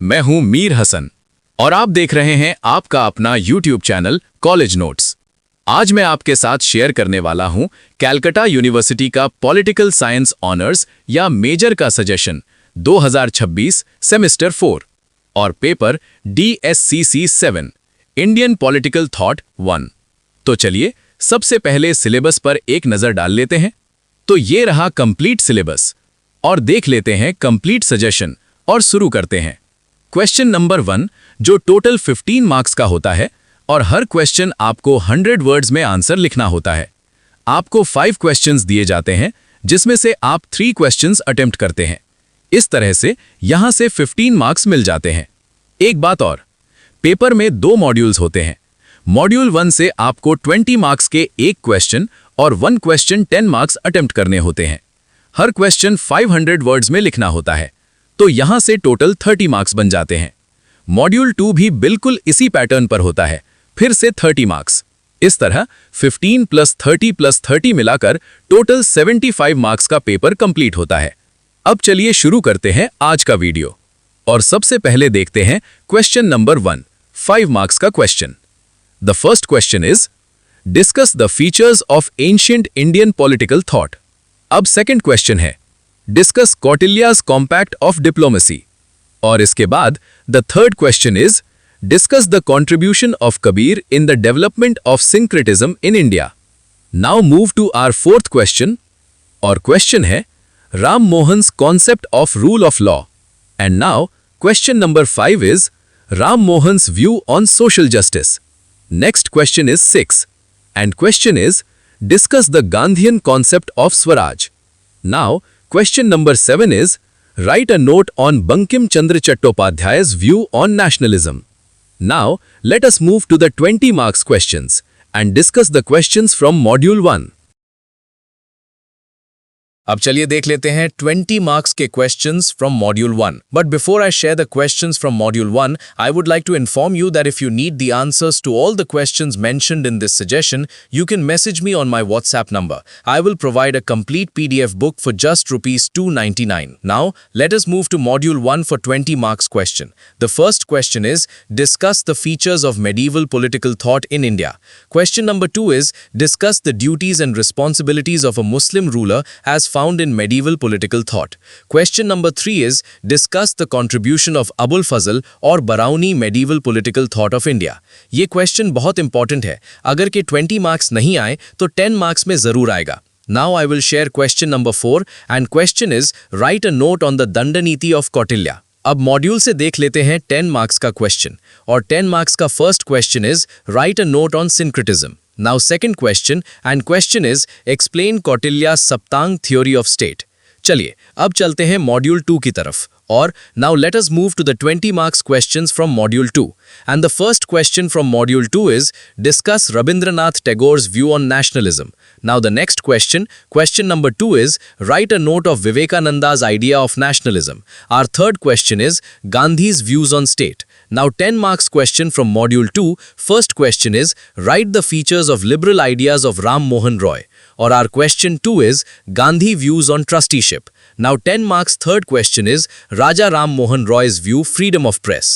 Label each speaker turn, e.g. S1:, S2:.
S1: मैं हूं मीर हसन और आप देख रहे हैं आपका अपना YouTube चैनल कॉलेज नोट्स। आज मैं आपके साथ शेयर करने वाला हूं कैलकाटा यूनिवर्सिटी का पॉलिटिकल साइंस ऑनर्स या मेजर का सजेशन 2026 सेमेस्टर 4 और paper DSCC 7 Indian political thought 1। तो चलिए सबसे पहले सिलेबस पर एक नज़र डाल लेते हैं। तो ये रहा कंप्लीट सिलेबस और देख लेते हैं कंप्लीट सजेशन और शुरू करते हैं। क्वेश्चन नंबर 1 जो टोटल 15 मार्क्स का होता है और हर क्वेश्चन आपको 100 वर्ड्स में आंसर लिखना होता है। आपको 5 क्वेश्चंस दिए जाते हैं जिसमें से आप 3 क्वेश्चंस अटेम्प्ट करते हैं। इस तरह से यहां से 15 मार्क्स मिल जाते हैं। एक बात और, पेपर में 2 मॉड्यूल्स होते हैं। मॉड्यूल 1 से आपको 20 मार्क्स के एक क्वेश्चन और 1 क्वेश्चन 10 मार्क्स अटेम्प्ट करने होते हैं। हर क्वेश्चन 500 वर्ड्स में लिखना होता है, तो यहां से टोटल 30 मार्क्स बन जाते हैं। मॉड्यूल 2 भी बिल्कुल इसी पैटर्न पर होता है, फिर से 30 मार्क्स। इस तरह 15 + 30 + 30 मिलाकर टोटल 75 मार्क्स का पेपर कंप्लीट होता है। अब चलिए शुरू करते हैं आज का वीडियो और सबसे पहले देखते हैं क्वेश्चन नंबर 1, 5 मार्क्स का question. The first question is discuss the features of ancient Indian political thought. अब सेकंड क्वेश्चन है discuss Kautilya's compact of diplomacy. और इसके बाद the third question is discuss the contribution of Kabir in the development of syncretism in India. Now move to our fourth question और question है Ram Mohan's concept of rule of law. And now question number 5 is Ram Mohan's view on social justice. Next question is 6 and question is discuss the Gandhian concept of Swaraj. Now question number 7 is write a note on Bankim Chandra Chattopadhyay's view on nationalism. Now let us move to the 20 marks questions and discuss the questions from module 1. अब चलिए देख लेते हैं 20 marks के questions from module 1। But before I share the questions from module 1, I would like to inform you that if you need the answers to all the questions mentioned in this suggestion, you can message me on my WhatsApp number. I will provide a complete PDF book for just ₹299. Now, let us move to Module 1 for 20 marks question. The first question is, discuss the features of medieval political thought in India. Question number 2 is, discuss the duties and responsibilities of a Muslim ruler as found in medieval political thought. Question number 3 is, discuss the contribution of Abul Fazl or Barauni medieval political thought of India. ये question बहुत important है। अगर के 20 marks नहीं आए तो 10 marks में जरूर आएगा। Now I will share question number 4 and question is write a note on the Dandaniti of Kautilya. अब मॉड्यूल से देख लेते हैं 10 मार्क्स का क्वेश्चन और 10 मार्क्स का first question is write a note on syncretism. Now second question and question is explain Kautilya's Saptang theory of state. चलिए अब चलते हैं मॉड्यूल 2 की तरफ और now let us move to the 20 marks questions from module 2. And the first question from module 2 is discuss Rabindranath Tagore's view on nationalism. Now the next question, question number 2 is write a note of Vivekananda's idea of nationalism. Our third question is Gandhi's views on state. Now 10 marks question from module 2. First question is write the features of liberal ideas of Ram Mohan Roy. Or our question 2 is Gandhi views on trusteeship. Now 10 marks third question is Raja Ram Mohan Roy's view freedom of press.